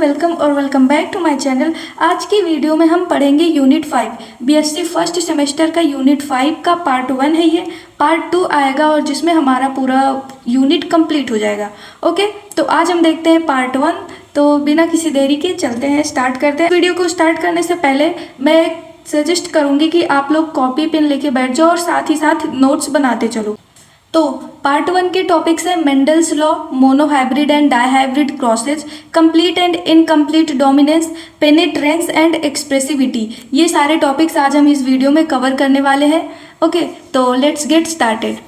Welcome और welcome back to my channel. आज की वीडियो में हम पढ़ेंगे यूनिट 5 बीएससी फर्स्ट सेमेस्टर का यूनिट 5 का पार्ट 1 है। ये पार्ट 2 आएगा और जिसमें हमारा पूरा यूनिट कंप्लीट हो जाएगा। ओके, तो आज हम देखते हैं पार्ट 1। तो बिना किसी देरी के चलते हैं, स्टार्ट करते हैं। वीडियो को स्टार्ट करने से पहले मैं सजेस्ट करूँगी कि आप लोग कॉपी पेन लेके बैठ जाओ और साथ ही साथ नोट्स बनाते चलो। तो पार्ट 1 के टॉपिक्स है Mendel's law, monohybrid and dihybrid crosses, complete and incomplete dominance, penetrance and expressivity. ये सारे टॉपिक्स आज हम इस वीडियो में कवर करने वाले हैं। ओके, तो लेट्स गेट स्टार्टेड।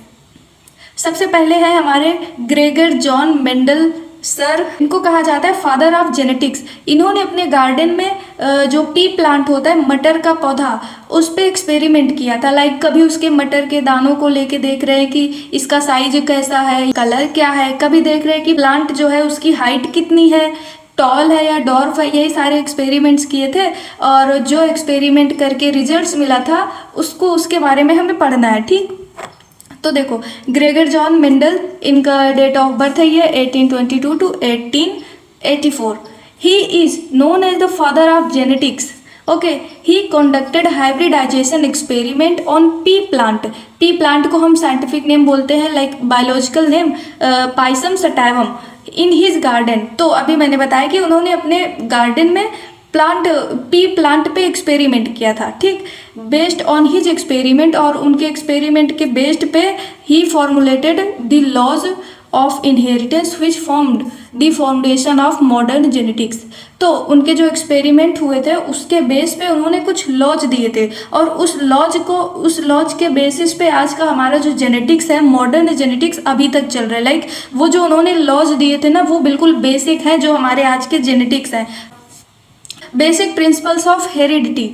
सबसे पहले है हमारे ग्रेगर जॉन मेंडल सर। इनको कहा जाता है फादर ऑफ जेनेटिक्स। इन्होंने अपने गार्डन में जो पी प्लांट होता है, मटर का पौधा, उस पर एक्सपेरिमेंट किया था। लाइक कभी उसके मटर के दानों को लेके देख रहे हैं कि इसका साइज कैसा है, कलर क्या है, कभी देख रहे हैं कि प्लांट जो है उसकी हाइट कितनी है, टॉल है या डॉर्फ है। यही सारे एक्सपेरिमेंट्स किए थे और जो एक्सपेरिमेंट करके रिजल्ट्स मिला था उसको उसके बारे में हमें पढ़ना है। ठीक, तो देखो ग्रेगर जॉन मेंडल, इनका डेट ऑफ बर्थ है ये 1822 to 1884। He is known as the father of genetics. Okay, he conducted hybridization experiment on pea plant. Pea plant को हम साइंटिफिक नेम बोलते हैं, like biological name Pisum sativum, in his garden. तो अभी मैंने बताया कि उन्होंने अपने गार्डन में पी प्लांट पे एक्सपेरिमेंट किया था। ठीक, बेस्ड ऑन हिज एक्सपेरिमेंट, और उनके एक्सपेरिमेंट के बेस्ड पे he formulated the laws of inheritance which formed the foundation of modern genetics. तो उनके जो एक्सपेरिमेंट हुए थे उसके बेस पे उन्होंने कुछ लॉज दिए थे और उस लॉज के बेसिस पे आज का हमारा जो जेनेटिक्स है, मॉडर्न जेनेटिक्स अभी तक चल रहा है। लाइक वो जो उन्होंने लॉज दिए थे ना, वो बिल्कुल बेसिक हैं जो हमारे आज के जेनेटिक्स हैं। Basic principles of heredity.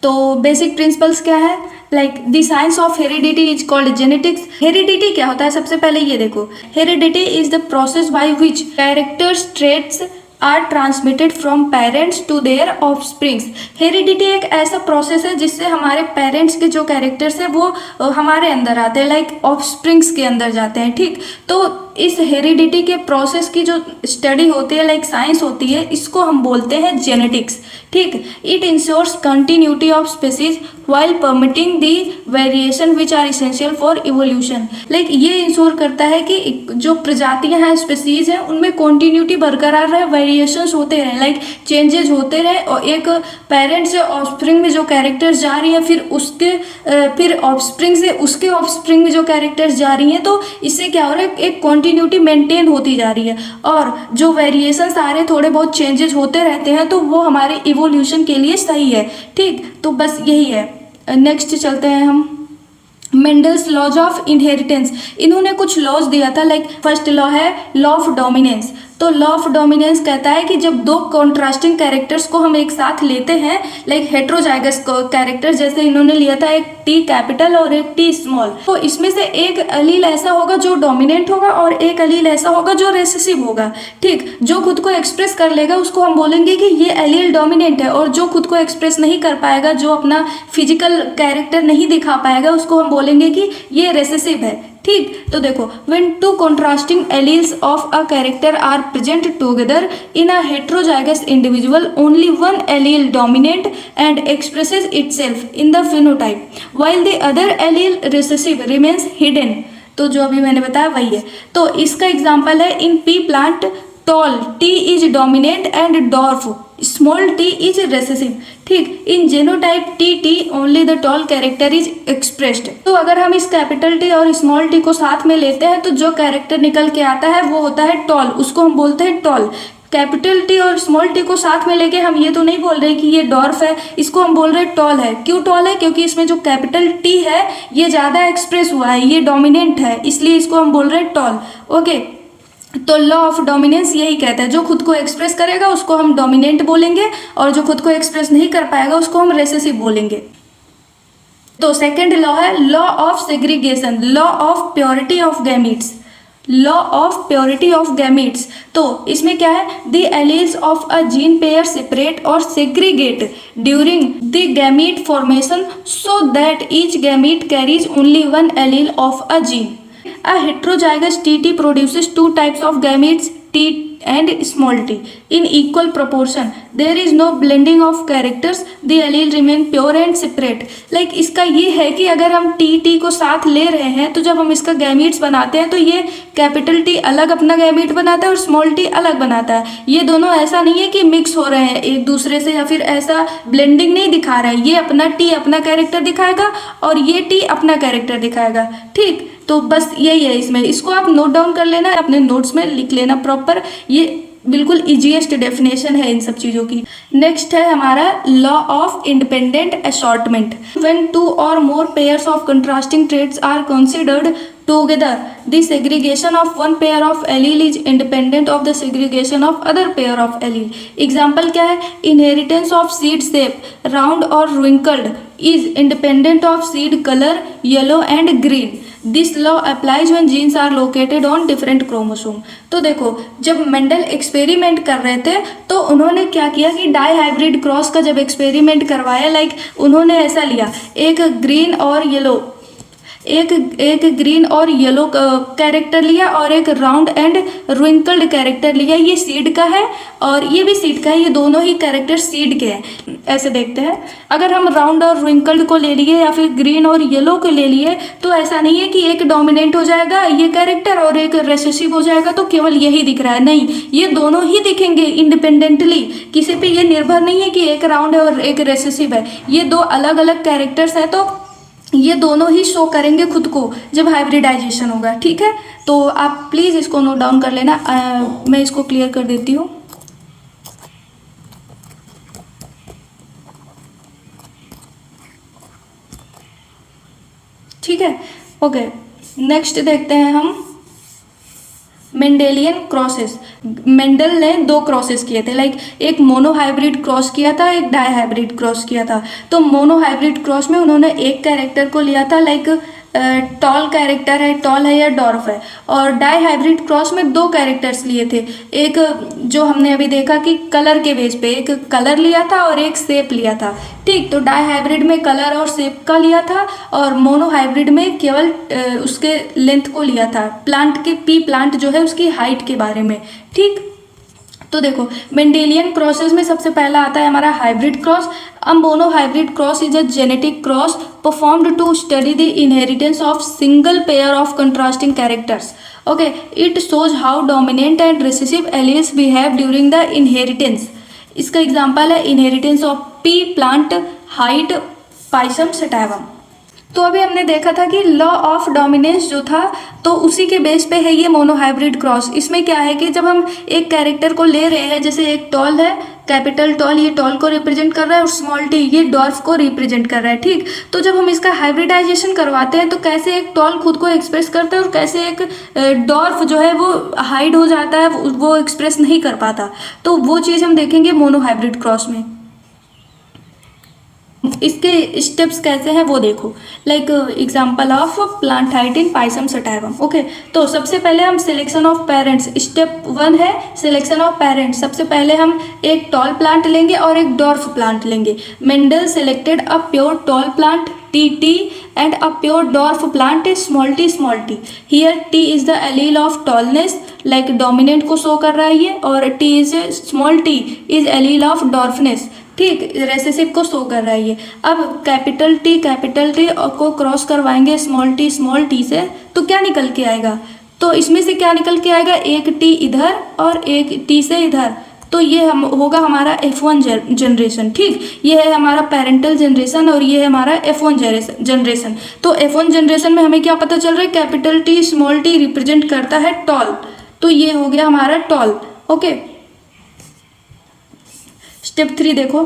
तो बेसिक प्रिंसिपल्स क्या है? Like the science of heredity is called genetics. Heredity क्या होता है? सबसे पहले ये देखो, heredity is the process by which characters traits are transmitted from parents to their offsprings. Heredity एक ऐसा प्रोसेस है जिससे हमारे पेरेंट्स के जो कैरेक्टर्स हैं वो हमारे अंदर आते हैं, लाइक ऑफस्प्रिंग्स के अंदर जाते हैं। ठीक, तो इस हेरिडिटी के प्रोसेस की जो स्टडी होती है, लाइक साइंस होती है, इसको हम बोलते हैं जेनेटिक्स। ठीक, it ensures continuity of species while permitting the variation which are essential for evolution। Like ये इंश्योर करता है कि जो प्रजातियां हैं, स्पीसीज हैं, उनमें कॉन्टिन्यूटी बरकरार रहे, वेरिएशंस होते रहें, लाइक चेंजेज होते रहे, और एक पेरेंट से ऑफस्प्रिंग में जो कैरेक्टर्स जा रही हैं फिर ऑफस्प्रिंग से उसके ऑफस्प्रिंग में जो कैरेक्टर्स जा रही हैं, तो इससे क्या हो रहा है, एक कॉन्टिन्यूटी मेंटेन होती जा रही है। और जो वेरिएशंस आ रहे हैं, थोड़े बहुत चेंजेस होते रहते हैं, तो वो हमारे इवोल्यूशन के लिए सही है। ठीक, तो बस यही है। नेक्स्ट चलते हैं हम मेंडल्स लॉज ऑफ इनहेरिटेंस। इन्होंने कुछ लॉज दिया था, लाइक फर्स्ट लॉ है लॉ ऑफ डोमिनेंस। तो लॉ ऑफ डोमिनेंस कहता है कि जब दो कॉन्ट्रास्टिंग कैरेक्टर्स को हम एक साथ लेते हैं, लाइक हेट्रोजाइगस कैरेक्टर, जैसे इन्होंने लिया था एक टी कैपिटल और एक टी स्मॉल, तो इसमें से एक अलील ऐसा होगा जो डोमिनेंट होगा और एक अलील ऐसा होगा जो रेसेसिव होगा। ठीक, जो खुद को एक्सप्रेस कर लेगा उसको हम बोलेंगे कि ये अलील डोमिनेंट है, और जो खुद को एक्सप्रेस नहीं कर पाएगा, जो अपना फिजिकल कैरेक्टर नहीं दिखा पाएगा, उसको हम बोलेंगे कि ये रेसेसिव है। ठीक, तो देखो, when two contrasting alleles of a character are present together in a heterozygous individual, only one allele dominant and expresses itself in the phenotype, while the other allele recessive remains hidden। तो जो अभी मैंने बताया वही है। तो इसका example है in pea plant, tall T is dominant and dwarf small T is recessive. ठीक, in genotype T only the tall character is expressed. तो अगर हम इस कैपिटल टी और स्मॉल टी को साथ में लेते हैं तो जो कैरेक्टर निकल के आता है वो होता है टॉल, उसको हम बोलते हैं टॉल। कैपिटल टी और स्मॉल टी को साथ में लेके हम ये तो नहीं बोल रहे कि ये डॉर्फ है, इसको हम बोल रहे हैं टॉल है। क्यों टॉल है? क्योंकि इसमें जो कैपिटल टी है ये ज़्यादा एक्सप्रेस हुआ है, ये डोमिनेंट है, इसलिए इसको हम बोल रहे हैं टॉल। ओके, तो लॉ ऑफ डोमिनेंस यही कहता है, जो खुद को एक्सप्रेस करेगा उसको हम डोमिनेंट बोलेंगे, और जो खुद को एक्सप्रेस नहीं कर पाएगा उसको हम रेसेसिव बोलेंगे। तो सेकंड लॉ है law of segregation, law of purity of gametes. Law of purity of gametes, तो इसमें क्या है, the alleles of a gene pair separate और segregate during the gamete formation so that each gamete carries only one allele of a gene. A heterozygous TT produces two types of gametes, T and small t in equal proportion. There is no blending of characters. The allele remain pure and separate. Like इसका ये है कि अगर हम T को साथ ले रहे हैं तो जब हम इसका गैमीट्स बनाते हैं तो ये कैपिटल टी अलग अपना गैमीट बनाता है और स्मॉल टी अलग बनाता है। ये दोनों ऐसा नहीं है कि मिक्स हो रहे हैं एक दूसरे से या फिर ऐसा ब्लेंडिंग नहीं दिखा रहा है। ये अपना टी अपना कैरेक्टर दिखाएगा और ये टी अपना कैरेक्टर दिखाएगा। ठीक, तो बस यही है इसमें। इसको आप नोट डाउन कर लेना, अपने नोट्स में लिख लेना प्रॉपर। ये बिल्कुल इजीएस्ट डेफिनेशन है इन सब चीज़ों की। नेक्स्ट है हमारा law of independent assortment. When two और more pairs of contrasting traits are considered together, the segregation of one pair of allele is independent of the segregation of other pair of allele. Example क्या है? Inheritance of seed shape round और wrinkled is independent of seed colour yellow and green. This law applies when genes are located on different chromosome. तो देखो, जब Mendel experiment कर रहे थे तो उन्होंने क्या किया कि डाई हाइब्रिड क्रॉस का जब एक्सपेरिमेंट करवाया, लाइक उन्होंने ऐसा लिया, एक ग्रीन और येलो, एक ग्रीन और येलो कैरेक्टर लिया और एक राउंड एंड रिंकल्ड कैरेक्टर लिया। ये सीड का है और ये भी सीड का है, ये दोनों ही कैरेक्टर सीड के हैं। ऐसे देखते हैं, अगर हम राउंड और रिंकल्ड को ले लिए या फिर ग्रीन और येलो को ले लिए तो ऐसा नहीं है कि एक डोमिनेंट हो जाएगा ये कैरेक्टर और एक रेसेसिव हो जाएगा तो केवल यही दिख रहा है। नहीं, ये दोनों ही दिखेंगे इंडिपेंडेंटली। किसी पे ये निर्भर नहीं है कि एक राउंड है और एक रेसेसिव है। ये दो अलग अलग कैरेक्टर्स हैं तो ये दोनों ही शो करेंगे खुद को जब हाइब्रिडाइजेशन होगा। ठीक है, तो आप प्लीज़ इसको नोट डाउन कर लेना। मैं इसको क्लियर कर देती हूँ। ठीक है, ओके। नेक्स्ट देखते हैं हम मेंडेलियन क्रॉसेस। मेंडल ने दो क्रॉसेस किए थे, लाइक एक मोनो हाइब्रिड क्रॉस किया था, एक डाई हाइब्रिड क्रॉस किया था। तो मोनो हाइब्रिड क्रॉस में उन्होंने एक कैरेक्टर को लिया था, लाइक टॉल कैरेक्टर है, टॉल है या डॉर्फ है। और डाई हाइब्रिड क्रॉस में दो कैरेक्टर्स लिए थे, एक जो हमने अभी देखा कि कलर के बेस पे एक कलर लिया था और एक शेप लिया था। ठीक, तो डाई हाइब्रिड में कलर और शेप का लिया था और मोनो हाइब्रिड में केवल उसके लेंथ को लिया था, प्लांट के पी प्लांट जो है उसकी हाइट के बारे में। ठीक, तो देखो मेंडेलियन क्रॉसेस में सबसे पहला आता है हमारा hybrid cross. A mono hybrid cross is a genetic cross performed to study the inheritance of single pair of contrasting characters. Okay, it shows how dominant and recessive alleles behave during the inheritance. इसका example है inheritance of pea plant height Pisum sativum. तो अभी हमने देखा था कि law of dominance जो था तो उसी के बेस पे है ये मोनो हाइब्रिड क्रॉस। इसमें क्या है कि जब हम एक कैरेक्टर को ले रहे हैं, जैसे एक टॉल है, कैपिटल टॉल, ये टॉल को रिप्रेजेंट कर रहा है और स्मॉल टी ये डॉर्फ को रिप्रेजेंट कर रहा है। ठीक, तो जब हम इसका हाइब्रिडाइजेशन करवाते हैं तो कैसे एक टॉल खुद को एक्सप्रेस करता है और कैसे एक डॉर्फ जो है वो हाइड हो जाता है, वो एक्सप्रेस नहीं कर पाता। तो वो चीज़ हम देखेंगे मोनो हाइब्रिड क्रॉस में। इसके स्टेप्स कैसे हैं वो देखो, like example of plant height in Pisum sativum. Okay, तो सबसे पहले हम सिलेक्शन ऑफ पेरेंट्स, स्टेप 1 है सिलेक्शन ऑफ पेरेंट्स। सबसे पहले हम एक टॉल प्लांट लेंगे और एक डॉर्फ प्लांट लेंगे। Mendel selected a pure tall plant T and a pure dwarf plant small T. Here T is the allele of tallness, like dominant को शो कर रहा है ये, और T is small T is allele of dwarfness. ठीक, recessive को show कर रहा है ये। अब कैपिटल टी को क्रॉस करवाएंगे स्मॉल टी से तो क्या निकल के आएगा? तो इसमें से क्या निकल के आएगा? एक टी इधर और एक टी से इधर, तो ये हम होगा हमारा F1 जनरेशन। ठीक, ये है हमारा पेरेंटल जनरेशन और ये है हमारा F1 जनरेशन। तो F1 जनरेशन में हमें क्या पता चल रहा है? Capital T small T represent करता है टॉल, तो ये हो गया हमारा टॉल। ओके, स्टेप 3 देखो।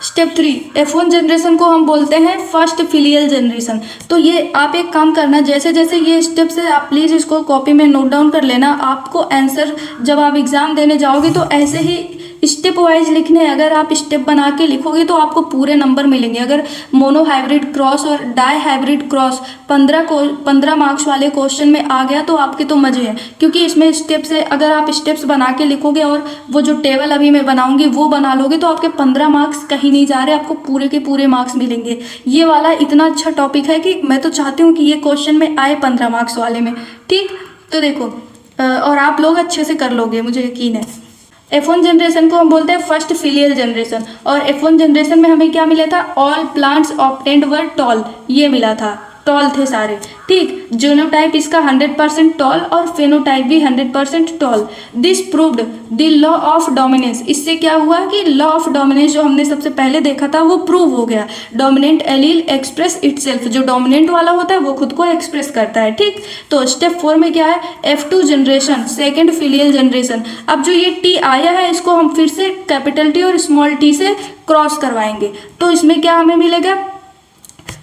स्टेप 3 F1 जनरेशन को हम बोलते हैं फर्स्ट फिलियल जनरेशन। तो ये आप एक काम करना, जैसे जैसे ये स्टेप्स है आप प्लीज़ इसको कॉपी में नोट डाउन कर लेना। आपको आंसर जब आप एग्ज़ाम देने जाओगे तो ऐसे ही स्टेप वाइज लिखने हैं। अगर आप स्टेप बना के लिखोगे तो आपको पूरे नंबर मिलेंगे। अगर मोनो हाइब्रिड क्रॉस और डाई हाइब्रिड क्रॉस 15 मार्क्स वाले क्वेश्चन में आ गया तो आपके तो मजे हैं, क्योंकि इसमें स्टेप्स है। अगर आप स्टेप्स बना के लिखोगे और वो जो टेबल अभी मैं बनाऊंगी वो बना लोगे तो आपके 15 मार्क्स कहीं नहीं जा रहे, आपको पूरे के पूरे मार्क्स मिलेंगे। ये वाला इतना अच्छा टॉपिक है कि मैं तो चाहती हूँ कि ये क्वेश्चन में आए 15 मार्क्स वाले में। ठीक, तो देखो और आप लोग अच्छे से कर लोगे, मुझे यकीन है। F1 जनरेशन को हम बोलते हैं फर्स्ट फिलियल जनरेशन, और F1 जनरेशन में हमें क्या मिला था, ऑल प्लांट्स ऑब्टेन्ड वर टॉल, ये मिला था, टॉल थे सारे, ठीक। जीनोटाइप इसका 100% टॉल और फेनोटाइप भी 100% tall. This proved the law of dominance, इससे क्या हुआ कि लॉ ऑफ डोमिनेंस जो हमने सबसे पहले देखा था वो प्रूव हो गया। डोमिनेंट एलील एक्सप्रेस इटसेल्फ, जो डोमिनेंट वाला होता है वो खुद को एक्सप्रेस करता है, ठीक। तो स्टेप 4 में क्या है, F2 generation, second filial generation. अब जो ये टी आया है इसको हम फिर से कैपिटल टी और स्मॉल टी से क्रॉस करवाएंगे, तो इसमें क्या हमें मिलेगा,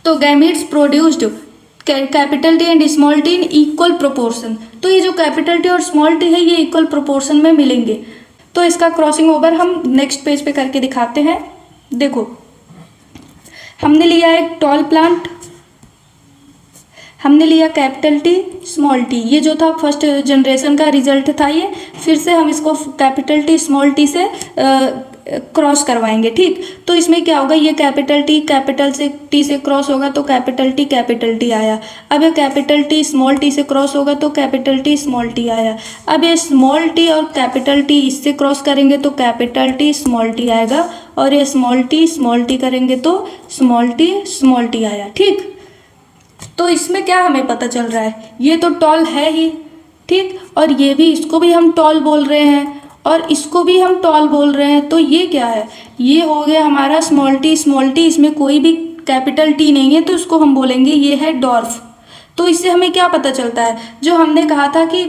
तो gametes produced capital T and small T in equal proportion. तो ये जो कैपिटल टी और स्मॉल टी है ये इक्वल प्रोपोर्शन में मिलेंगे। तो इसका क्रॉसिंग ओवर हम नेक्स्ट पेज पे करके दिखाते हैं। देखो, हमने लिया एक टॉल प्लांट, हमने लिया कैपिटल टी स्मॉल टी, ये जो था फर्स्ट जनरेशन का रिजल्ट था ये। फिर से हम इसको कैपिटल टी स्मॉल टी से क्रॉस करवाएंगे, ठीक। तो इसमें क्या होगा, ये कैपिटल टी से क्रॉस होगा तो कैपिटल टी आया। अब ये कैपिटल टी स्मॉल टी से क्रॉस होगा तो कैपिटल टी स्मॉल टी आया। अब ये स्मॉल टी और कैपिटल टी इससे क्रॉस करेंगे तो कैपिटल टी स्मॉल टी आएगा, और ये स्मॉल टी करेंगे तो स्मॉल टी आया, ठीक। तो इसमें क्या हमें पता चल रहा है, ये तो टॉल है ही, ठीक, और ये भी, इसको भी हम टॉल बोल रहे हैं और इसको भी हम टॉल बोल रहे हैं। तो ये क्या है, ये हो गया हमारा स्मॉल टी, इसमें कोई भी कैपिटल टी नहीं है तो इसको हम बोलेंगे ये है डॉर्फ। तो इससे हमें क्या पता चलता है, जो हमने कहा था कि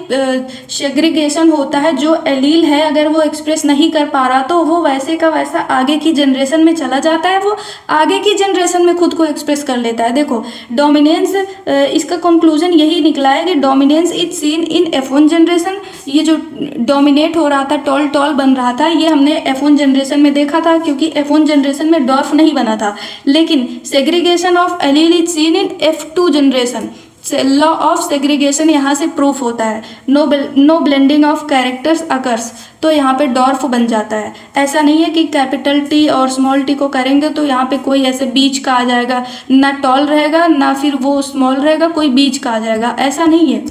सेग्रीगेशन होता है, जो एलील है अगर वो एक्सप्रेस नहीं कर पा रहा तो वो वैसे का वैसा आगे की जनरेशन में चला जाता है, वो आगे की जनरेशन में खुद को एक्सप्रेस कर लेता है। देखो, डोमिनेंस, इसका कंक्लूजन यही निकला है कि dominance is seen in F1 generation. ये जो डोमिनेट हो रहा था, टॉल बन रहा था, ये हमने F1 जनरेशन में देखा था, क्योंकि F1 जनरेशन में डॉर्फ नहीं बना था। लेकिन segregation of allele is seen in F2 generation. Law of segregation यहाँ से प्रूफ होता है। No blending of characters occurs, तो यहाँ पे डॉर्फ बन जाता है। ऐसा नहीं है कि कैपिटल टी और स्मॉल टी को करेंगे तो यहाँ पे कोई ऐसे बीच का आ जाएगा, ना टॉल रहेगा ना फिर वो स्मॉल रहेगा, कोई बीच का आ जाएगा, ऐसा नहीं है।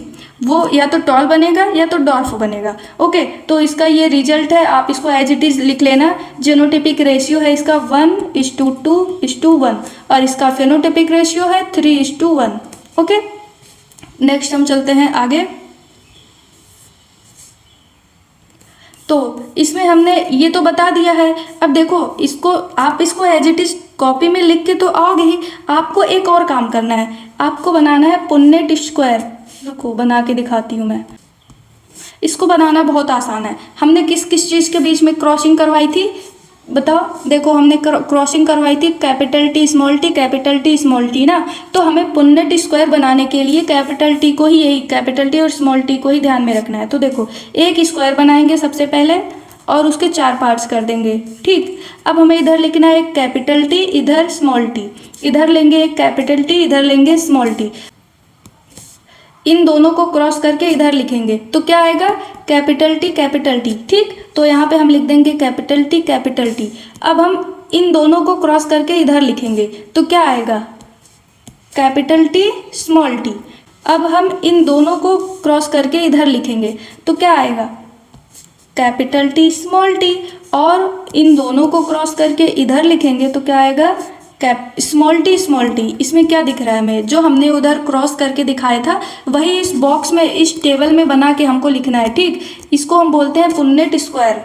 वो या तो टॉल बनेगा या तो डॉर्फ बनेगा। ओके, तो इसका ये रिजल्ट है, आप इसको एज इट इज लिख लेना। जीनोटिपिक रेशियो है इसका 1:2:1 और इसका फेनोटिपिक रेशियो है 3:1। ओके, नेक्स्ट हम चलते हैं आगे। तो इसमें हमने ये तो बता दिया है। अब देखो, आप इसको एज इट इज कॉपी में लिख के तो आओगे ही, आपको एक और काम करना है, आपको बनाना है पुन्नेट स्क्वायर। देखो, बना के दिखाती हूँ मैं। इसको बनाना बहुत आसान है। हमने किस किस चीज़ के बीच में क्रॉसिंग करवाई थी बताओ। देखो, हमने क्रॉसिंग करवाई थी कैपिटल टी स्मॉल टी ना। तो हमें पुन्नेट स्क्वायर बनाने के लिए कैपिटल टी और स्मॉल टी को ही ध्यान में रखना है। तो देखो, एक स्क्वायर बनाएंगे सबसे पहले और उसके 4 पार्ट्स कर देंगे, ठीक। अब हमें इधर लिखना है एक कैपिटल टी, इधर स्मॉल टी, इधर लेंगे एक कैपिटल टी, इधर लेंगे स्मॉल टी। इन दोनों को क्रॉस करके इधर लिखेंगे तो क्या आएगा, कैपिटल टी, ठीक। तो यहाँ पे हम लिख देंगे कैपिटल टी। अब हम इन दोनों को क्रॉस करके इधर लिखेंगे तो क्या आएगा, कैपिटल टी स्मॉल टी। अब हम इन दोनों को क्रॉस करके इधर लिखेंगे तो क्या आएगा, कैपिटल टी स्मॉल टी। और इन दोनों को क्रॉस करके इधर लिखेंगे तो क्या आएगा, स्मॉल टी। इसमें क्या दिख रहा है हमें, जो हमने उधर क्रॉस करके दिखाया था वही इस बॉक्स में, इस टेबल में बना के हमको लिखना है, ठीक। इसको हम बोलते हैं पुन्नेट स्क्वायर।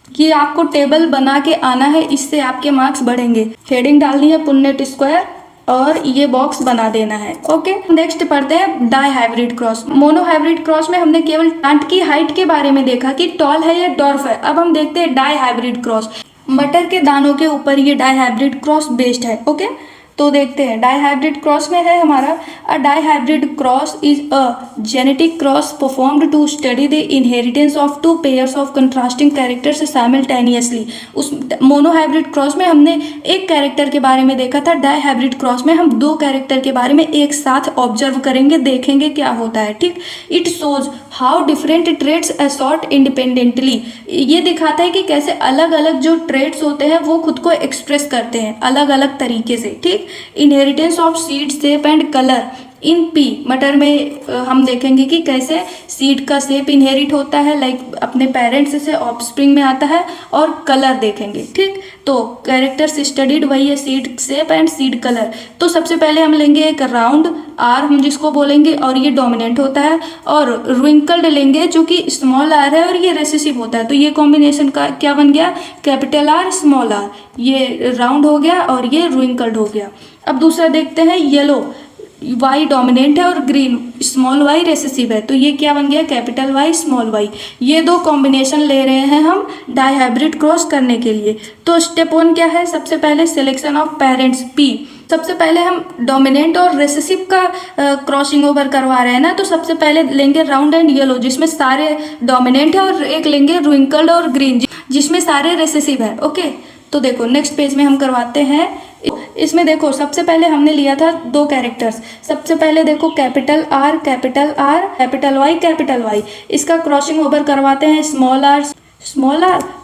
ये आपको टेबल बना के आना है, इससे आपके मार्क्स बढ़ेंगे। हेडिंग डालनी है पुन्नेट स्क्वायर और ये बॉक्स बना देना है। ओके, नेक्स्ट पढ़ते हैं di hybrid cross. Mono hybrid cross में हमने केवल प्लांट की हाइट के बारे में देखा कि टॉल है या डॉर्फ है। अब हम देखते हैं डाई हाइब्रिड क्रॉस। मटर के दानों के ऊपर ये डाई हाइब्रिड क्रॉस बेस्ड है। ओके, तो देखते हैं डाईहाइब्रिड क्रॉस में है हमारा, a dihybrid cross is a genetic cross performed to study the inheritance of two pairs of contrasting characters simultaneously. उस मोनोहाइब्रिड क्रॉस में हमने एक कैरेक्टर के बारे में देखा था, डाईहाइब्रिड क्रॉस में हम दो कैरेक्टर के बारे में एक साथ ऑब्जर्व करेंगे, देखेंगे क्या होता है। ठीक, it shows how different traits assort independently. ये दिखाता है कि कैसे अलग अलग जो ट्रेट्स होते हैं वो खुद को एक्सप्रेस करते हैं अलग अलग तरीके से। ठीक, inheritance of seed shape and colour in P मटर में हम देखेंगे कि कैसे सीड का शेप इनहेरिट होता है, लाइक अपने पेरेंट्स से ऑफस्प्रिंग में आता है, और कलर देखेंगे। ठीक, तो कैरेक्टर्स स्टडीड वही है seed shape and seed colour. तो सबसे पहले हम लेंगे एक राउंड आर हम जिसको बोलेंगे, और ये डोमिनेंट होता है, और रिंकल्ड लेंगे जो कि स्मॉल आर है और ये रेसेसिव होता है। तो ये कॉम्बिनेशन का क्या बन गया, कैपिटल आर स्मॉल आर, ये राउंड हो गया और ये रिंकल्ड हो गया। अब दूसरा देखते हैं येलो, वाई डोमिनेंट है और ग्रीन स्मॉल वाई रेसेसिव है, तो ये क्या बन गया, कैपिटल वाई स्मॉल वाई। ये दो कॉम्बिनेशन ले रहे हैं हम डाईहाइब्रिड क्रॉस करने के लिए। तो स्टेप 1 क्या है, सबसे पहले सिलेक्शन ऑफ पेरेंट्स पी। सबसे पहले हम डोमिनेंट और रेसेसिव का क्रॉसिंग ओवर करवा रहे हैं ना, तो सबसे पहले लेंगे राउंड एंड येलो जिसमें सारे डोमिनेंट है, और एक लेंगे रिंकल्ड और ग्रीन जिसमें सारे रेसेसिव है। ओके, तो देखो नेक्स्ट पेज में हम करवाते हैं। इसमें देखो सबसे पहले हमने लिया था दो कैरेक्टर्स, सबसे पहले देखो capital R capital Y capital Y, इसका क्रॉसिंग ओवर करवाते हैं small R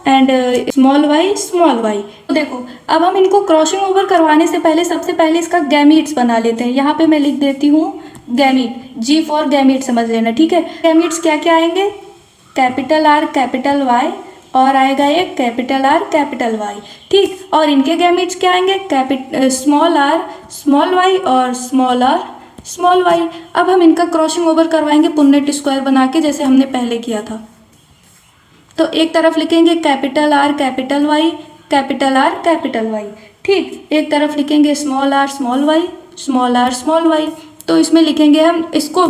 and small Y. तो देखो अब हम इनको क्रॉसिंग ओवर करवाने से पहले सबसे पहले इसका गैमीट्स बना लेते हैं। यहाँ पे मैं लिख देती हूँ गैमीट, जी फॉर गैमीट समझ लेना। ठीक है, गैमीट्स क्या क्या आएंगे, कैपिटल आर कैपिटल वाई, और आएगा एक कैपिटल आर कैपिटल वाई। ठीक, और इनके गैमीट्स क्या आएंगे, स्मॉल आर स्मॉल वाई और स्मॉल आर स्मॉल वाई। अब हम इनका क्रॉसिंग ओवर करवाएंगे पुन्नेट स्क्वायर बना के, जैसे हमने पहले किया था। तो एक तरफ लिखेंगे capital R capital Y capital R capital Y. ठीक, एक तरफ लिखेंगे small R small Y small R small Y. तो इसमें लिखेंगे हम इसको,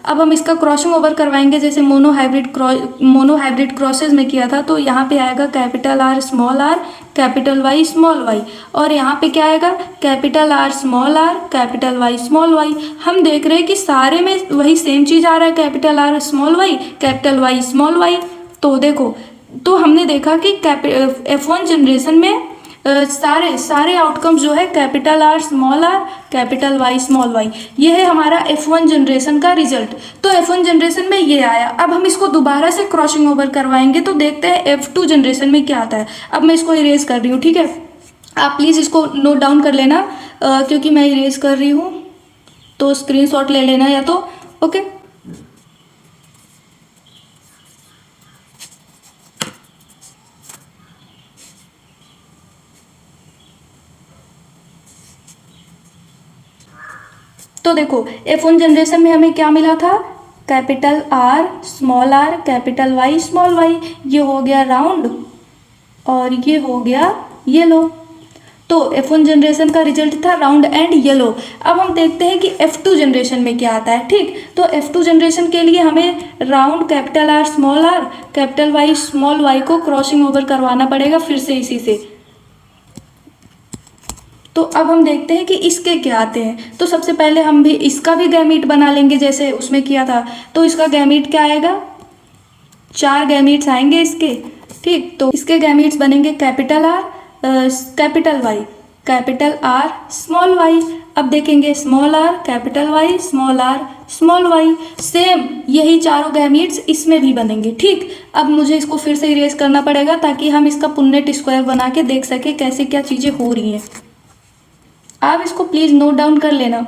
अब हम इसका क्रॉसिंग ओवर करवाएंगे जैसे मोनोहाइब्रिड क्रॉसेस में किया था। तो यहाँ पे आएगा capital R capital Y small Y, और यहाँ पे क्या आएगा, capital R capital Y small Y. हम देख रहे हैं कि सारे में वही सेम चीज़ आ रहा है, capital R small Y capital Y small Y. तो देखो, तो हमने देखा कि F1 जनरेशन में सारे आउटकम्स जो है capital R capital Y small Y, ये है हमारा F1 जनरेशन का रिजल्ट। तो F1 जनरेशन में ये आया। अब हम इसको दोबारा से क्रॉसिंग ओवर करवाएंगे तो देखते हैं F2 जनरेशन में क्या आता है। अब मैं इसको इरेज कर रही हूँ। ठीक है, आप प्लीज़ इसको नोट डाउन कर लेना, क्योंकि मैं इरेज कर रही हूँ, तो स्क्रीनशॉट ले लेना या तो। ओके, तो देखो F1 जनरेशन में हमें क्या मिला था, capital R capital Y small Y, ये हो गया राउंड और ये हो गया येलो। तो F1 जनरेशन का रिजल्ट था राउंड एंड येलो। अब हम देखते हैं कि F2 जनरेशन में क्या आता है। ठीक, तो F2 जनरेशन के लिए हमें round capital R capital Y small Y को क्रॉसिंग ओवर करवाना पड़ेगा फिर से इसी से। तो अब हम देखते हैं कि इसके क्या आते हैं। तो सबसे पहले हम भी इसका भी गैमीट बना लेंगे जैसे उसमें किया था। तो इसका गैमीट क्या आएगा, 4 गैमीट्स आएंगे इसके। ठीक, तो इसके गैमीट्स बनेंगे capital R capital Y capital R small Y. अब देखेंगे small R capital Y small Y, same यही चारों गैमीट्स इसमें भी बनेंगे। ठीक, अब मुझे इसको फिर से इरेज करना पड़ेगा ताकि हम इसका पुन्नेट स्क्वायर बना के देख सके कैसे क्या चीज़ें हो रही हैं। आप इसको प्लीज नोट डाउन कर लेना।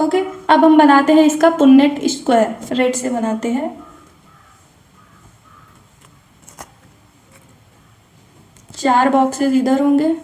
ओके, अब हम बनाते हैं इसका पुन्नेट स्क्वायर, रेड से बनाते हैं। चार बॉक्सेस इधर होंगे,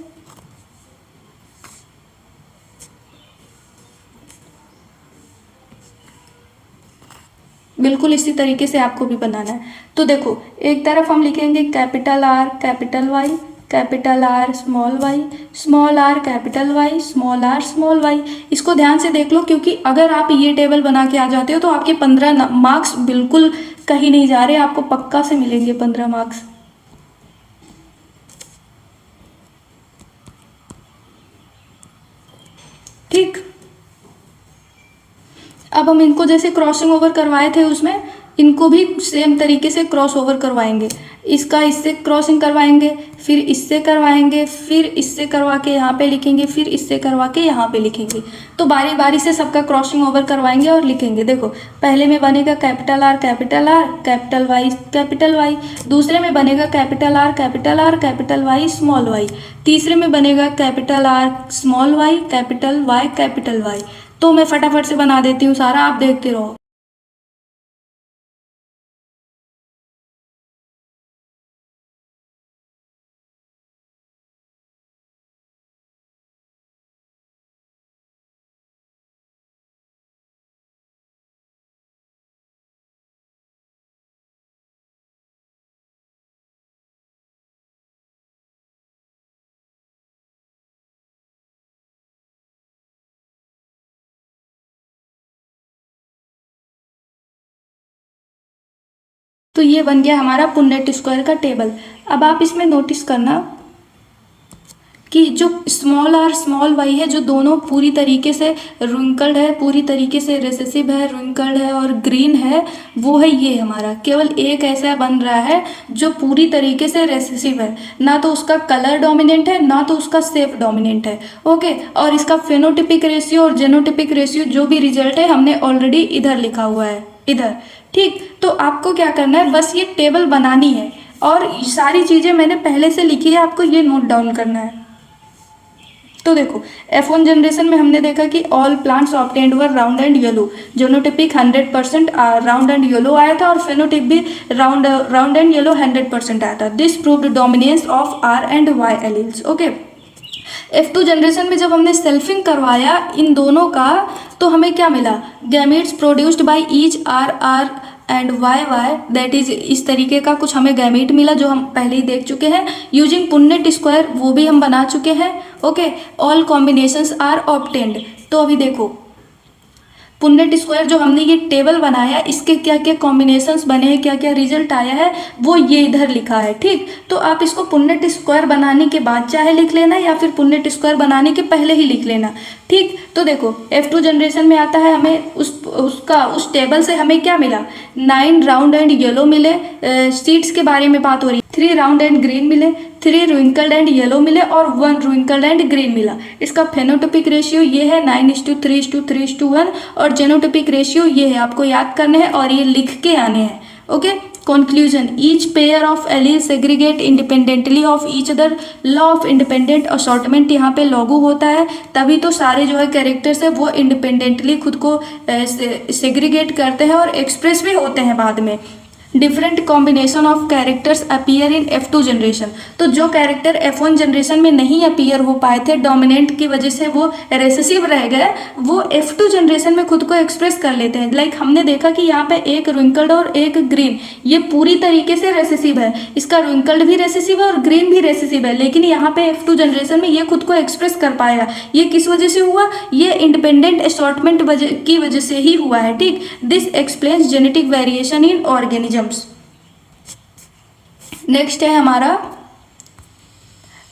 बिल्कुल इसी तरीके से आपको भी बनाना है। तो देखो एक तरफ हम लिखेंगे capital R capital Y capital R small R capital Y small Y. इसको ध्यान से देख लो, क्योंकि अगर आप ये टेबल बना के आ जाते हो तो आपके 15 मार्क्स बिल्कुल कहीं नहीं जा रहे, आपको पक्का से मिलेंगे 15 मार्क्स। ठीक, अब हम इनको जैसे क्रॉसिंग ओवर करवाए थे उसमें, इनको भी सेम तरीके से क्रॉस ओवर करवाएंगे। इसका इससे क्रॉसिंग करवाएंगे, फिर इससे करवाएंगे, फिर इससे करवा के यहाँ पे लिखेंगे, फिर इससे करवा के यहाँ पे लिखेंगे। तो बारी बारी से सबका क्रॉसिंग ओवर करवाएंगे और लिखेंगे। देखो पहले में बनेगा capital R capital R capital Y capital Y, दूसरे में बनेगा capital R capital R capital Y small Y, तीसरे में बनेगा capital R small Y capital Y. तो मैं फटाफट से बना देती हूँ सारा, आप देखते रहो। तो ये बन गया हमारा पुन्नेट स्क्वायर का टेबल। अब आप इसमें नोटिस करना कि जो स्मॉल आर स्मॉल वाई है, जो दोनों पूरी तरीके से रिंकल्ड है, पूरी तरीके से रेसेसिव है, रिंकल्ड है और ग्रीन है, वो है ये हमारा। केवल एक ऐसा बन रहा है जो पूरी तरीके से रेसेसिव है, ना तो उसका कलर डोमिनेंट है ना तो उसका शेप डोमिनेंट है। ओके, और इसका फेनोटिपिक रेशियो और जेनोटिपिक रेशियो जो भी रिजल्ट है हमने ऑलरेडी इधर लिखा हुआ है, इधर। ठीक, तो आपको क्या करना है, बस ये टेबल बनानी है और सारी चीज़ें मैंने पहले से लिखी है, आपको ये नोट डाउन करना है। तो देखो F1 जनरेशन में हमने देखा कि all plants obtained were round and yellow, genotypic 100% round and yellow आया था और फेनोटिप भी राउंड एंड येलो 100% आया था। This proved dominance of R and Y alleles. Okay, F2 generation में जब हमने सेल्फिंग करवाया इन दोनों का, तो हमें क्या मिला, gametes produced by each R and Y that is, इस तरीके का कुछ हमें गैमीट मिला जो हम पहले ही देख चुके हैं। यूजिंग पुन्नेट स्क्वायर वो भी हम बना चुके हैं। Okay, all combinations are obtained. तो अभी देखो पुन्नेट स्क्वायर जो हमने ये टेबल बनाया, इसके क्या क्या कॉम्बिनेशंस बने हैं, क्या क्या रिजल्ट आया है, वो ये इधर लिखा है। ठीक, तो आप इसको पुन्नेट स्क्वायर बनाने के बाद चाहे लिख लेना या फिर पुन्नेट स्क्वायर बनाने के पहले ही लिख लेना। ठीक, तो देखो F2 जनरेशन में आता है, हमें उस टेबल से हमें क्या मिला, 9 राउंड एंड येलो मिले, सीड्स के बारे में बात हो रही है, 3 राउंड एंड ग्रीन मिले, 3 रिंकल्ड एंड येलो मिले और 1 रिंकल्ड एंड ग्रीन मिला। इसका फेनोटिपिक रेशियो ये है 9:3:3:1 और जेनोटिपिक रेशियो ये है, आपको याद करने हैं और ये लिख के आने हैं। Okay, conclusion, each pair of allele segregate independently of each other. Law of independent assortment यहाँ पे लागू होता है, तभी तो सारे जो है कैरेक्टर्स है वो इंडिपेंडेंटली खुद को सेग्रीगेट करते हैं और एक्सप्रेस भी होते हैं बाद में। Different combination of characters appear in F2 generation. तो जो कैरेक्टर F1 जनरेशन में नहीं अपीयर हो पाए थे, डोमिनेंट की वजह से वो रेसेसिव रह गए, वो F2 जनरेशन में खुद को एक्सप्रेस कर लेते हैं। लाइक हमने देखा कि यहाँ पे एक रिंकल्ड और एक ग्रीन, ये पूरी तरीके से रेसेसिव है, इसका रिंकल्ड भी रेसेसिव है और ग्रीन भी रेसेसिव है, लेकिन यहाँ पे F2 जनरेशन में ये खुद को एक्सप्रेस कर पाएगा। ये किस वजह से हुआ, ये इंडिपेंडेंट असॉर्टमेंट की वजह से ही हुआ है। ठीक, this explains genetic variation in organism. Next है हमारा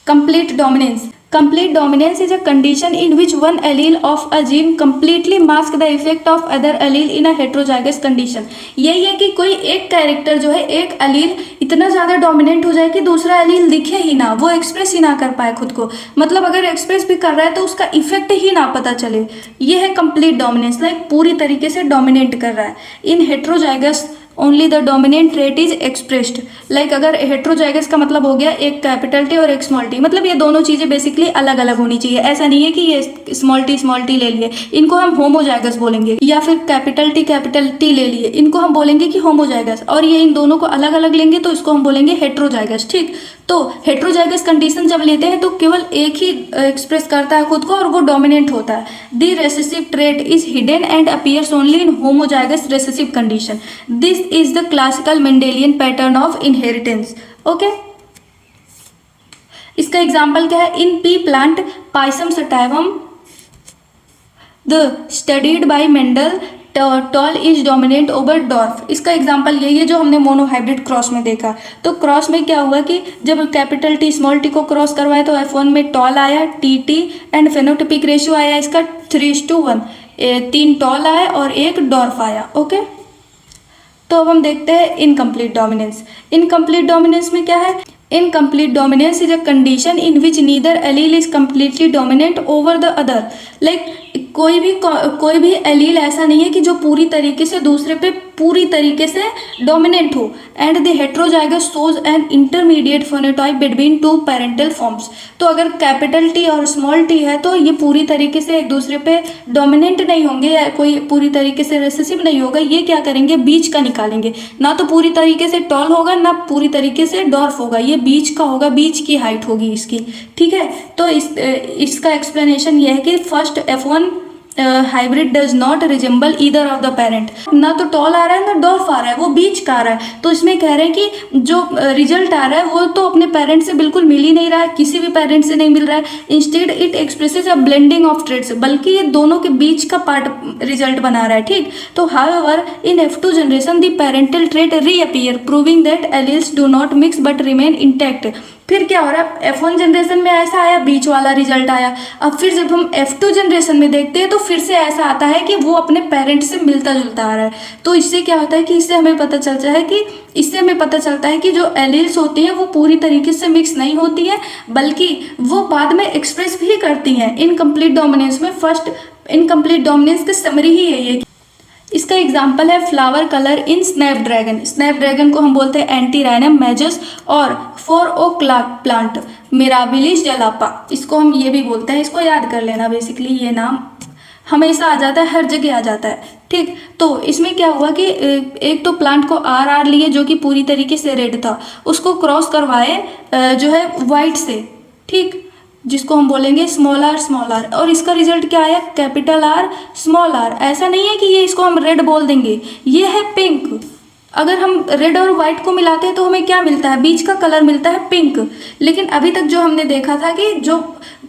complete dominance. Complete dominance is a condition in which one allele of a gene completely mask the effect of other allele in a heterozygous condition. यही है कि कोई एक character जो है, एक एलील इतना ज़्यादा डोमिनेंट हो जाए कि दूसरा एलील दिखे ही ना, वो एक्सप्रेस ही ना कर पाए खुद को। मतलब अगर एक्सप्रेस भी कर रहा है तो उसका इफेक्ट ही ना पता चले। ये है कंप्लीट डोमिनेंस, लाइक पूरी तरीके से डोमिनेट कर रहा है। इन heterozygous only the dominant trait is expressed. Like अगर हेट्रोजाइगस का मतलब हो गया एक कैपिटल टी और एक स्मॉल टी, मतलब ये दोनों चीज़ें बेसिकली अलग अलग होनी चाहिए। ऐसा नहीं है कि ये स्मॉल टी ले लिए, इनको हम होमोजाइगस बोलेंगे, या फिर कैपिटल टी ले लिए, इनको हम बोलेंगे कि होमोजाइगस, और ये इन दोनों को अलग अलग लेंगे तो इसको हम बोलेंगे हेट्रोजाइगस। ठीक, तो हेट्रोजाइगस कंडीशन जब लेते हैं तो केवल एक ही एक्सप्रेस करता है खुद को और वो डोमिनेंट होता है। The recessive trait is hidden and appears only in homozygous recessive condition. This is the classical Mendelian pattern of inheritance. Okay, इसका एग्जाम्पल क्या है, in pea plant Pisum sativum the studied by Mendel tall is dominant over dwarf. इसका example यही है जो हमने monohybrid cross में देखा। तो क्रॉस में क्या हुआ कि जब कैपिटल टी स्मॉल टी को क्रॉस करवाए तो F1 में टॉल आया टी एंड फेनोटाइपिक रेशियो आया इसका 3:1, 3 टॉल आया और 1 डॉर्फ आया। ओके, तो अब हम देखते हैं इनकम्प्लीट डोमिनेंस। इनकम्प्लीट डोमिनेंस में क्या है? Incomplete dominance is a condition in which neither allele is completely dominant over the other. Like कोई भी एलील ऐसा नहीं है कि जो पूरी तरीके से दूसरे पे पूरी तरीके से डोमिनेंट हो। And the heterozygous shows N intermediate phenotype between two parental forms. तो अगर कैपिटल टी और स्मॉल टी है तो ये पूरी तरीके से एक दूसरे पे डोमिनेंट नहीं होंगे या कोई पूरी तरीके से रिसेसिव नहीं होगा। ये क्या करेंगे? बीच का निकालेंगे। ना तो पूरी तरीके से टॉल होगा ना पूरी तरीके से डॉर्फ होगा, ये बीच का होगा, बीच की हाइट होगी इसकी। ठीक है, तो इसका एक्सप्लेनेशन ये है कि first F1 hybrid does not resemble either of the parent. ना तो टॉल आ रहा है ना डॉर्फ आ रहा है, वो बीच का आ रहा है। तो इसमें कह रहे हैं कि जो रिजल्ट आ रहा है वो तो अपने पेरेंट से बिल्कुल मिल ही नहीं रहा है, किसी भी पेरेंट से नहीं मिल रहा है। Instead it expresses a blending of traits, बल्कि ये दोनों के बीच का पार्ट रिजल्ट बना रहा है। ठीक, तो however in F2 generation the parental trait reappear proving that alleles do not mix but remain intact. फिर क्या हो रहा है? F1 जनरेशन में ऐसा आया, बीच वाला रिजल्ट आया। अब फिर जब हम F2 जनरेशन में देखते हैं तो फिर से ऐसा आता है कि वो अपने पेरेंट से मिलता जुलता आ रहा है। तो इससे क्या होता है कि इससे हमें पता चलता है कि जो एलील्स होती हैं वो पूरी तरीके से मिक्स नहीं होती हैं, बल्कि वो बाद में एक्सप्रेस भी करती हैं इनकम्प्लीट डोमिनेंस में। फर्स्ट इनकम्प्लीट डोमिनेंस की समरी ही यही है। इसका एग्जाम्पल है flower colour in snapdragon. Snapdragon को हम बोलते हैं एंटीराइनम मेजस, और फोर ओक प्लांट मिराबिलिस जलापा, इसको हम ये भी बोलते हैं। इसको याद कर लेना, बेसिकली ये नाम हमेशा आ जाता है, हर जगह आ जाता है। ठीक, तो इसमें क्या हुआ कि एक तो प्लांट को आर लिए जो कि पूरी तरीके से रेड था, उसको क्रॉस करवाए जो है वाइट से, ठीक, जिसको हम बोलेंगे स्मॉल आर, और इसका रिजल्ट क्या आया? Capital R small R. ऐसा नहीं है कि ये इसको हम रेड बोल देंगे, ये है पिंक। अगर हम रेड और वाइट को मिलाते हैं तो हमें क्या मिलता है? बीच का कलर मिलता है पिंक। लेकिन अभी तक जो हमने देखा था कि जो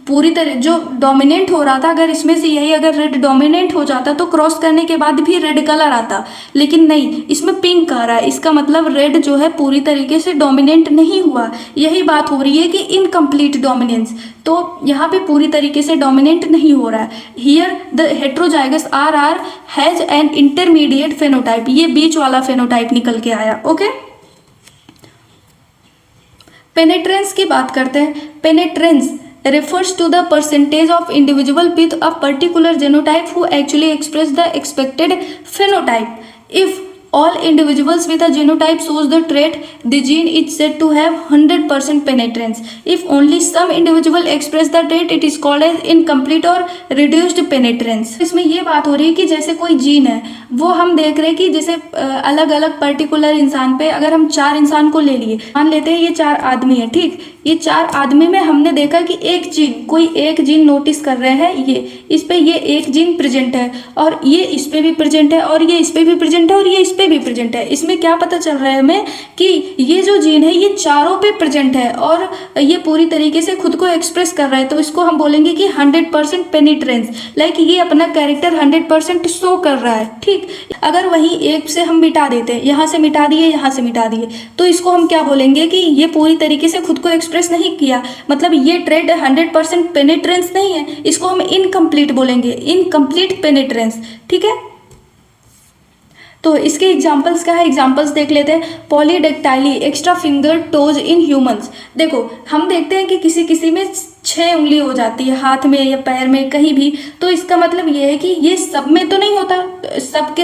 पूरी तरह जो डोमिनेंट हो रहा था, अगर इसमें से यही अगर रेड डोमिनेंट हो जाता तो क्रॉस करने के बाद भी रेड कलर आता, लेकिन नहीं, इसमें पिंक आ रहा है। इसका मतलब रेड जो है पूरी तरीके से डोमिनेंट नहीं हुआ। यही बात हो रही है कि इनकम्प्लीट डोमिनेंस, तो यहाँ पे पूरी तरीके से डोमिनेंट नहीं हो रहा है। Here the heterozygous are has an intermediate phenotype, ये बीच वाला फेनोटाइप निकल के आया। ओके, पेनेट्रेंस की बात करते हैं। Penetrance refers to the percentage of individual with a particular genotype who actually express the expected phenotype. If all individuals with a genotype shows the trait, the gene is said to have 100% penetrance. If only some individual express the trait, it is called as incomplete or reduced penetrance. इसमें ये बात हो रही है कि जैसे कोई gene है, वो हम देख रहे हैं कि जैसे अलग अलग पर्टिकुलर इंसान पे अगर हम 4 इंसान को ले लिए, मान लेते हैं ये 4 आदमी है। ठीक, ये 4 आदमी में हमने देखा कि कोई एक जीन नोटिस कर रहे हैं, ये इस पे ये एक जीन प्रेजेंट है, और ये इस पे भी प्रेजेंट है, और ये इस पे भी प्रेजेंट है, और ये इस पे भी प्रेजेंट है। इसमें क्या पता चल रहा है हमें कि ये जो जीन है ये चारों पे प्रेजेंट है और ये पूरी तरीके से खुद को एक्सप्रेस कर रहा है। तो इसको हम बोलेंगे कि 100% पेनिट्रेंस, लाइक ये अपना कैरेक्टर 100% शो कर रहा है। ठीक, अगर वहीं एक से हम मिटा देते हैं, यहाँ से मिटा दिए, यहाँ से मिटा दिए, तो इसको हम क्या बोलेंगे कि ये पूरी तरीके से खुद को एक्सप्रेस नहीं किया, मतलब ये ट्रेड 100% पेनिट्रेंस नहीं है, इसको हम इनकम्प्लीट बोलेंगे, इनकम्प्लीट पेनिट्रेंस। ठीक है, तो इसके एग्जांपल्स क्या है? एग्जांपल्स देख लेते हैं। पॉलीडेक्टाइली extra finger toes in humans. देखो, हम देखते हैं कि किसी किसी में 6 उंगली हो जाती है, हाथ में या पैर में कहीं भी, तो इसका मतलब ये है कि ये सब में तो नहीं होता। सबके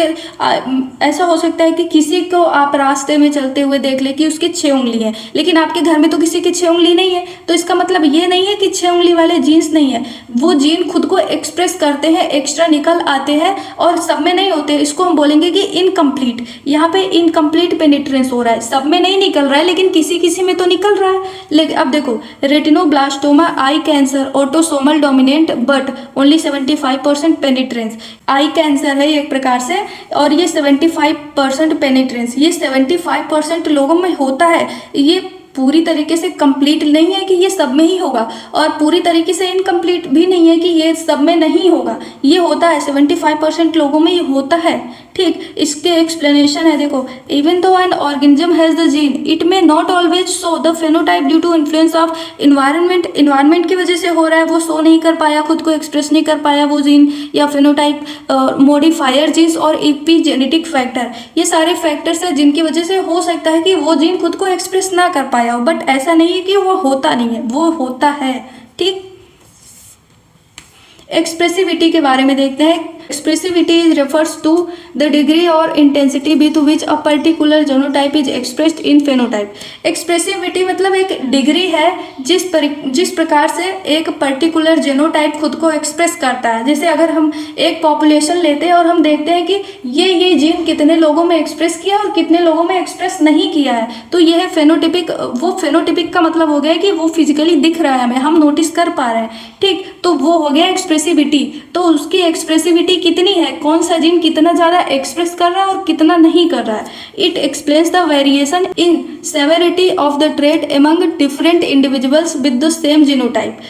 ऐसा हो सकता है कि किसी को आप रास्ते में चलते हुए देख ले कि उसकी 6 उंगली है, लेकिन आपके घर में तो किसी की 6 उंगली नहीं है। तो इसका मतलब ये नहीं है कि 6 उंगली वाले जीन्स नहीं है, वो जीन खुद को एक्सप्रेस करते हैं, एक्स्ट्रा निकल आते हैं और सब में नहीं होते। इसको हम बोलेंगे कि इनकम्प्लीट। यहाँ पे इनकम्प्लीट पेनिट्रेंस हो रहा है, सब में नहीं निकल रहा है लेकिन किसी किसी में तो निकल रहा है। लेकिन अब देखो, retinoblastoma eye cancer autosomal dominant but only 75% penetrance. Eye cancer है एक प्रकार से, और ये 75% पेनिट्रेंस, ये 75% लोगों में होता है। ये पूरी तरीके से कंप्लीट नहीं है कि ये सब में ही होगा, और पूरी तरीके से इनकम्प्लीट भी नहीं है कि ये सब में नहीं होगा। ये होता है 75% लोगों में, ये होता है। ठीक, इसके एक्सप्लेनेशन है, देखो, even though an organism has the gene it may not always show the phenotype due to influence of environment की वजह से हो रहा है, वो शो नहीं कर पाया, खुद को एक्सप्रेस नहीं कर पाया वो जीन या फेनोटाइप, मॉडिफायर जीन्स और एपिजेनेटिक फैक्टर, ये सारे फैक्टर्स हैं जिनकी वजह से हो सकता है कि वो जीन खुद को एक्सप्रेस ना कर पाया हो, बट ऐसा नहीं है कि वो होता नहीं है, वो होता है। ठीक, एक्सप्रेसिविटी के बारे में देखते हैं। Expressivity refers to the degree और intensity with which a particular genotype is expressed in phenotype. Expressivity मतलब एक डिग्री है जिस प्रकार से एक पर्टिकुलर जीनोटाइप खुद को एक्सप्रेस करता है। जैसे अगर हम एक पॉपुलेशन लेते हैं और हम देखते हैं कि ये जीन कितने लोगों में एक्सप्रेस किया और कितने लोगों में एक्सप्रेस नहीं किया है, तो यह है फेनोटिपिक। वो फेनोटिपिक का मतलब हो गया कि वो फिजिकली दिख रहा है हमें, हम नोटिस कर पा रहे हैं। ठीक, तो वो हो गया एक्सप्रेसिविटी। तो उसकी एक्सप्रेसिविटी कितनी है, कौन सा जीन कितना ज़्यादा एक्सप्रेस कर रहा है और कितना नहीं कर रहा है। It explains the variation in severity of the trait among different individuals with the same genotype.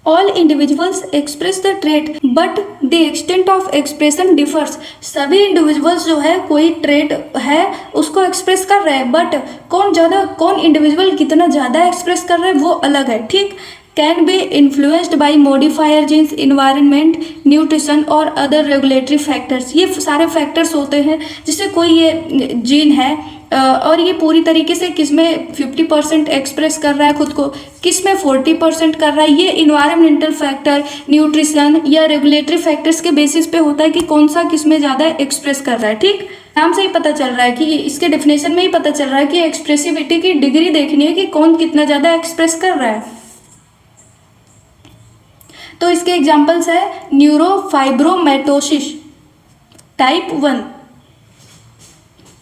All individuals express the trait but the extent of expression differs. सभी इंडिविजुअल्स जो है कोई ट्रेट है उसको एक्सप्रेस कर रहे हैं, बट कौन इंडिविजुअल कितना ज़्यादा एक्सप्रेस कर रहा है वो अलग है। ठीक, can be influenced by modifier genes, environment, nutrition और अदर रेगुलेटरी फैक्टर्स। ये सारे फैक्टर्स होते हैं जिससे कोई ये जीन है और ये पूरी तरीके से किसमें 50% एक्सप्रेस कर रहा है खुद को, किसमें 40% कर रहा है। ये इन्वायरमेंटल फैक्टर, न्यूट्रिशन या रेगुलेटरी फैक्टर्स के बेसिस पे होता है कि कौन सा किसमें ज़्यादा एक्सप्रेस कर रहा है। ठीक, नाम से ही पता चल रहा है कि इसके डेफिनेशन में ही पता चल रहा है कि एक्सप्रेसिविटी की डिग्री देखनी है कि कौन कितना ज़्यादा एक्सप्रेस कर रहा है। तो इसके एग्जाम्पल्स है न्यूरोफाइब्रोमेटोसिस टाइप 1,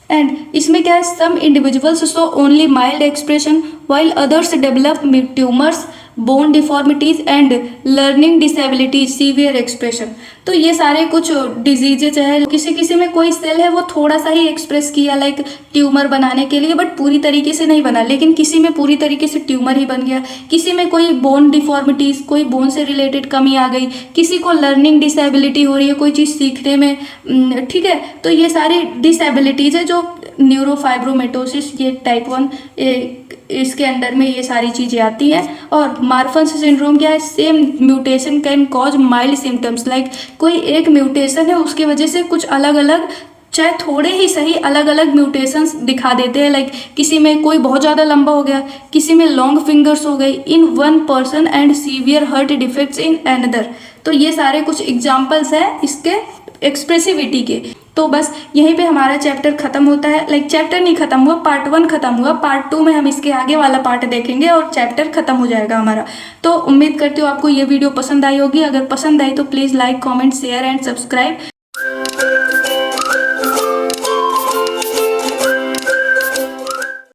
एंड इसमें क्या है, some individuals show only mild expression while others develop tumours, bone deformities and learning disabilities, severe expression. तो ये सारे कुछ डिजीजेज है, किसी किसी में कोई सेल है वो थोड़ा सा ही एक्सप्रेस किया लाइक ट्यूमर बनाने के लिए, बट पूरी तरीके से नहीं बना, लेकिन किसी में पूरी तरीके से ट्यूमर ही बन गया, किसी में कोई बोन डिफॉर्मिटीज, कोई बोन से रिलेटेड कमी आ गई, किसी को लर्निंग डिसेबिलिटी हो रही है कोई चीज़ सीखने में। ठीक है, तो ये सारी डिसेबिलिटीज है जो न्यूरोफाइब्रोमेटोसिस ये टाइप 1 इसके अंडर में ये सारी चीज़ें आती हैं। और मार्फन सिंड्रोम क्या है, same mutation can cause mild symptoms, like कोई एक म्यूटेशन है उसकी वजह से कुछ अलग अलग, चाहे थोड़े ही सही, अलग अलग म्यूटेशंस दिखा देते हैं। लाइक किसी में कोई बहुत ज़्यादा लंबा हो गया, किसी में लॉन्ग फिंगर्स हो गई in one person and severe heart defects in another. तो ये सारे कुछ एग्जाम्पल्स हैं इसके एक्सप्रेसिविटी के। तो बस यहीं पे हमारा चैप्टर खत्म होता है। लाइक चैप्टर नहीं खत्म हुआ, पार्ट 1 खत्म हुआ, पार्ट 2 में हम इसके आगे वाला पार्ट देखेंगे और चैप्टर खत्म हो जाएगा हमारा। तो उम्मीद करती हूँ आपको ये वीडियो पसंद आई होगी। अगर पसंद आई तो please like, comment, share and subscribe.